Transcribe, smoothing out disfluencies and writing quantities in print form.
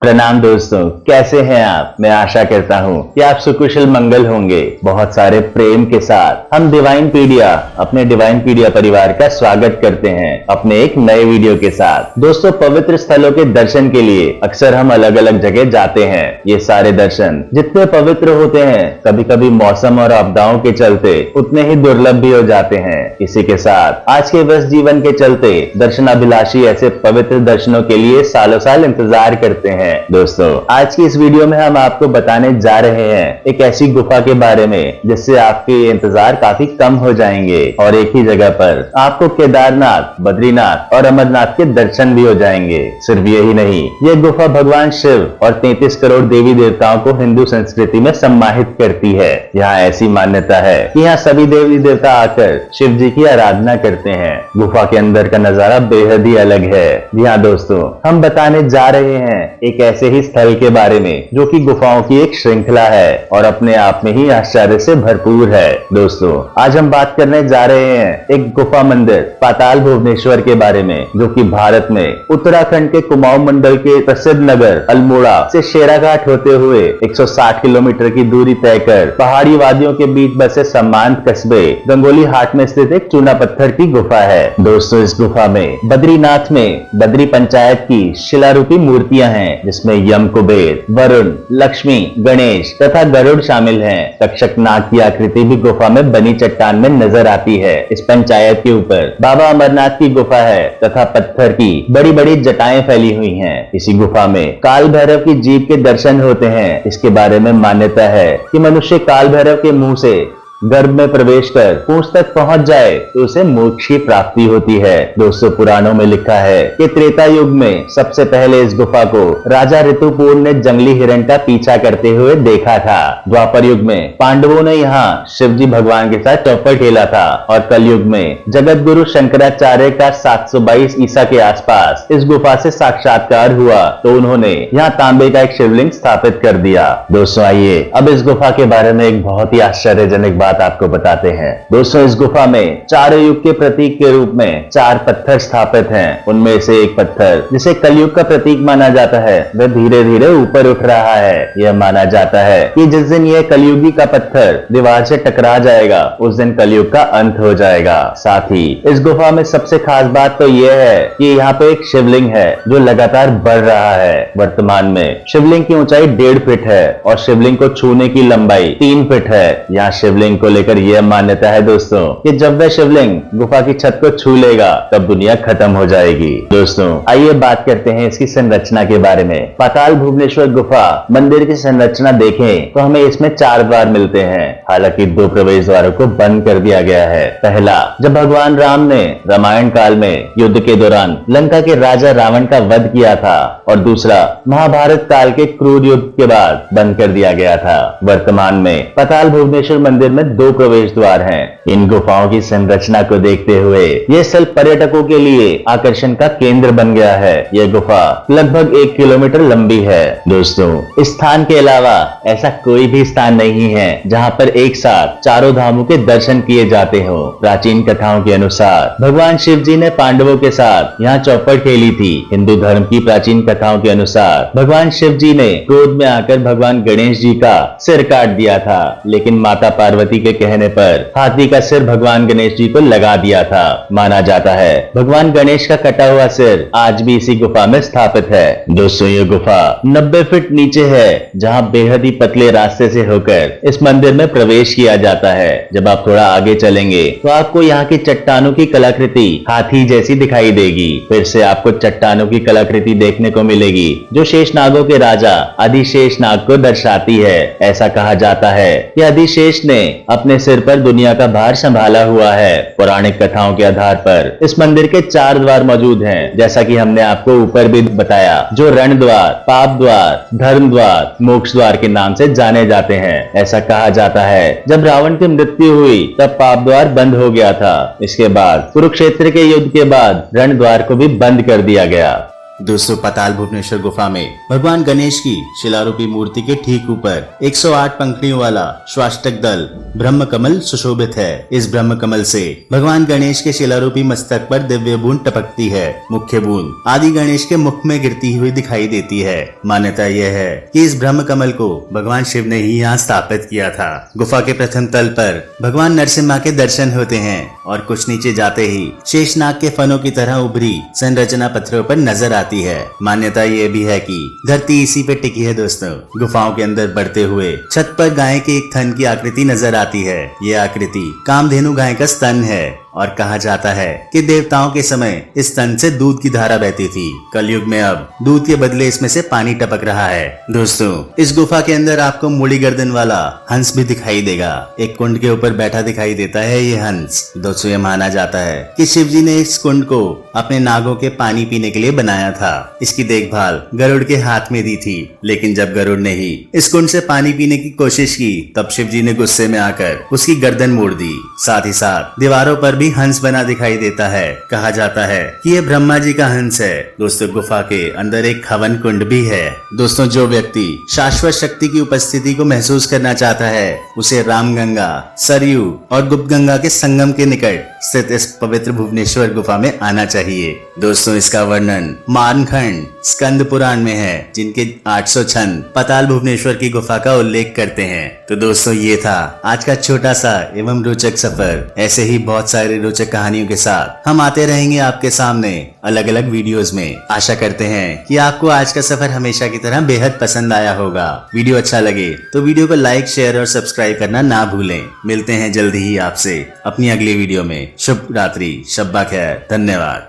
प्रणाम दोस्तों, कैसे हैं आप। मैं आशा करता हूं कि आप सुकुशल मंगल होंगे। बहुत सारे प्रेम के साथ हम डिवाइन पीडिया अपने डिवाइन पीडिया परिवार का स्वागत करते हैं अपने एक नए वीडियो के साथ। दोस्तों, पवित्र स्थलों के दर्शन के लिए अक्सर हम अलग अलग जगह जाते हैं। ये सारे दर्शन जितने पवित्र होते हैं, कभी कभी मौसम और आपदाओं के चलते उतने ही दुर्लभ भी हो जाते हैं। इसी के साथ आज के व्यस्त जीवन के चलते दर्शनाभिलाषी ऐसे पवित्र दर्शनों के लिए सालों साल इंतजार करते हैं। दोस्तों, आज की इस वीडियो में हम आपको बताने जा रहे हैं एक ऐसी गुफा के बारे में जिससे आपके इंतजार काफी कम हो जाएंगे और एक ही जगह पर आपको केदारनाथ, बद्रीनाथ और अमरनाथ के दर्शन भी हो जाएंगे। सिर्फ यही नहीं, ये गुफा भगवान शिव और 33 करोड़ देवी देवताओं को हिंदू संस्कृति में सम्मानित करती है। यहाँ ऐसी मान्यता है कि यहाँ सभी देवी देवता आकर शिव जी की आराधना करते हैं। गुफा के अंदर का नजारा बेहद ही अलग है। जी हाँ दोस्तों, हम बताने जा रहे हैं एक ऐसे ही स्थल के बारे में जो कि गुफाओं की एक श्रृंखला है और अपने आप में ही आश्चर्य से भरपूर है। दोस्तों, आज हम बात करने जा रहे हैं एक गुफा मंदिर पाताल भुवनेश्वर के बारे में, जो कि भारत में उत्तराखंड के कुमाऊं मंडल के प्रसिद्ध नगर अल्मोड़ा से शेराघाट होते हुए 160 किलोमीटर की दूरी तय कर पहाड़ी वादियों के बीच बसे सम्मानित कस्बे गंगोली हाट में स्थित एक चूना पत्थर की गुफा है। दोस्तों, इस गुफा में बद्रीनाथ में बद्री पंचायत की शिलारूपी मूर्तियां हैं, जिसमें यम, कुबेर, वरुण, लक्ष्मी, गणेश तथा गरुड़ शामिल हैं। तक्षक नाग की आकृति भी गुफा में बनी चट्टान में नजर आती है। इस पंचायत के ऊपर बाबा अमरनाथ की गुफा है तथा पत्थर की बड़ी बड़ी जटाएं फैली हुई हैं। इसी गुफा में काल भैरव की जीभ के दर्शन होते हैं। इसके बारे में मान्यता है कि मनुष्य काल भैरव के मुंह से गर्भ में प्रवेश कर पूंछ तक पहुंच जाए तो उसे मोक्ष की प्राप्ति होती है। दोस्तों, पुराणों में लिखा है कि त्रेता युग में सबसे पहले इस गुफा को राजा ऋतुपूर्ण ने जंगली हिरण का पीछा करते हुए देखा था। द्वापर युग में पांडवों ने यहाँ शिवजी भगवान के साथ चौपट खेला था और कलयुग में जगत गुरु शंकराचार्य का 722 ईसा के आसपास इस गुफा से साक्षात्कार हुआ तो उन्होंने यहाँ तांबे का एक शिवलिंग स्थापित कर दिया। दोस्तों, आइए अब इस गुफा के बारे में एक बहुत ही आश्चर्यजनक बात आपको बताते हैं। दोस्तों, इस गुफा में चारों युग के प्रतीक के रूप में 4 पत्थर स्थापित हैं। उनमें से एक पत्थर जिसे कलयुग का प्रतीक माना जाता है, वह धीरे धीरे ऊपर उठ रहा है। यह माना जाता है कि जिस दिन यह कलयुगी का पत्थर दीवार से टकरा जाएगा, उस दिन कलयुग का अंत हो जाएगा। साथ ही इस गुफा में सबसे खास बात तो यह है कि यहाँ पे एक शिवलिंग है जो लगातार बढ़ रहा है। वर्तमान में शिवलिंग की ऊंचाई 1.5 फीट है और शिवलिंग को छूने की लंबाई 3 फीट है। यहाँ शिवलिंग को लेकर यह मान्यता है दोस्तों कि जब वह शिवलिंग गुफा की छत को छू लेगा तब दुनिया खत्म हो जाएगी। दोस्तों, आइए बात करते हैं इसकी संरचना के बारे में। पाताल भुवनेश्वर गुफा मंदिर की संरचना देखें तो हमें इसमें 4 द्वार मिलते हैं। हालांकि 2 प्रवेश द्वारों को बंद कर दिया गया है। पहला, जब भगवान राम ने रामायण काल में युद्ध के दौरान लंका के राजा रावण का वध किया था, और दूसरा महाभारत काल के क्रूर युद्ध के बाद बंद कर दिया गया था। वर्तमान में पाताल भुवनेश्वर मंदिर में 2 प्रवेश द्वार हैं। इन गुफाओं की संरचना को देखते हुए यह स्थल पर्यटकों के लिए आकर्षण का केंद्र बन गया है। यह गुफा लगभग 1 किलोमीटर लंबी है। दोस्तों, इस स्थान के अलावा ऐसा कोई भी स्थान नहीं है जहां पर एक साथ चारों धामों के दर्शन किए जाते हो। प्राचीन कथाओं के अनुसार भगवान शिव जी ने पांडवों के साथ यहाँ चौपट खेली थी। हिंदू धर्म की प्राचीन कथाओं के अनुसार भगवान शिव जी ने क्रोध में आकर भगवान गणेश जी का सिर काट दिया था, लेकिन माता पार्वती के कहने पर हाथी का सिर भगवान गणेश जी को लगा दिया था। माना जाता है भगवान गणेश का कटा हुआ सिर आज भी इसी गुफा में स्थापित है। दोस्तों, ये गुफा 90 फीट नीचे है, जहां बेहद ही पतले रास्ते से होकर इस मंदिर में प्रवेश किया जाता है। जब आप थोड़ा आगे चलेंगे तो आपको यहाँ की चट्टानों की कलाकृति हाथी जैसी दिखाई देगी। फिर से आपको चट्टानों की कलाकृति देखने को मिलेगी जो शेषनागों के राजा अधिशेष नाग को दर्शाती है। ऐसा कहा जाता है कि अधिशेष ने अपने सिर पर दुनिया का भार संभाला हुआ है। पौराणिक कथाओं के आधार पर इस मंदिर के 4 द्वार मौजूद हैं, जैसा कि हमने आपको ऊपर भी बताया, जो रण द्वार, पाप द्वार, धर्म द्वार, मोक्ष द्वार के नाम से जाने जाते हैं। ऐसा कहा जाता है जब रावण की मृत्यु हुई तब पाप द्वार बंद हो गया था। इसके बाद कुरुक्षेत्र के युद्ध के बाद रण द्वार को भी बंद कर दिया गया। दोस्तों पाताल भुवनेश्वर गुफा में भगवान गणेश की शिलारूपी मूर्ति के ठीक ऊपर 108 पंखुड़ियों वाला स्वाष्टक दल ब्रह्म कमल सुशोभित है। इस ब्रह्म कमल से भगवान गणेश के शिलारूपी मस्तक पर दिव्य बूंद टपकती है। मुख्य बूंद आदि गणेश के मुख में गिरती हुई दिखाई देती है। मान्यता यह है कि इस ब्रह्म कमल को भगवान शिव ने ही यहाँ स्थापित किया था। गुफा के प्रथम तल पर भगवान नरसिम्हा के दर्शन होते हैं और कुछ नीचे जाते ही शेषनाग के फनों की तरह उभरी संरचना पत्थरों पर नजर आती है। मान्यता ये भी है कि धरती इसी पे टिकी है। दोस्तों गुफाओं के अंदर बढ़ते हुए छत पर गाय के एक थन की आकृति नजर आती है। ये आकृति कामधेनु गाय का स्तन है और कहा जाता है कि देवताओं के समय इस स्तन से दूध की धारा बहती थी। कलयुग में अब दूध के बदले इसमें से पानी टपक रहा है। दोस्तों इस गुफा के अंदर आपको मुड़ी गर्दन वाला हंस भी दिखाई देगा। एक कुंड के ऊपर बैठा दिखाई देता है ये हंस। दोस्तों ये माना जाता है कि शिव जी ने इस कुंड को अपने नागों के पानी पीने के लिए बनाया था। इसकी देखभाल गरुड़ के हाथ में दी थी, लेकिन जब गरुड़ ने ही इस कुंड से पानी पीने की कोशिश की तब शिव जी ने गुस्से में आकर उसकी गर्दन मोड़ दी। साथ ही साथ दीवारों पर हंस बना दिखाई देता है। कहा जाता है कि ये ब्रह्मा जी का हंस है। दोस्तों गुफा के अंदर एक हवन कुंड भी है। दोस्तों जो व्यक्ति शाश्वत शक्ति की उपस्थिति को महसूस करना चाहता है उसे रामगंगा, सरयू और गुप्त गंगा के संगम के निकट स्थित इस पवित्र भुवनेश्वर गुफा में आना चाहिए। दोस्तों इसका वर्णन मानखंड स्कंद पुराण में है, जिनके 800 छंद पाताल भुवनेश्वर की गुफा का उल्लेख करते हैं। तो दोस्तों ये था आज का छोटा सा एवं रोचक सफर। ऐसे ही बहुत सारे रोचक कहानियों के साथ हम आते रहेंगे आपके सामने अलग अलग वीडियोस में। आशा करते हैं कि आपको आज का सफर हमेशा की तरह बेहद पसंद आया होगा। वीडियो अच्छा लगे तो वीडियो को लाइक, शेयर और सब्सक्राइब करना ना भूलें। मिलते हैं जल्दी ही आपसे अपनी अगली वीडियो में। शुभ रात्रि, शब्बा खैर, धन्यवाद।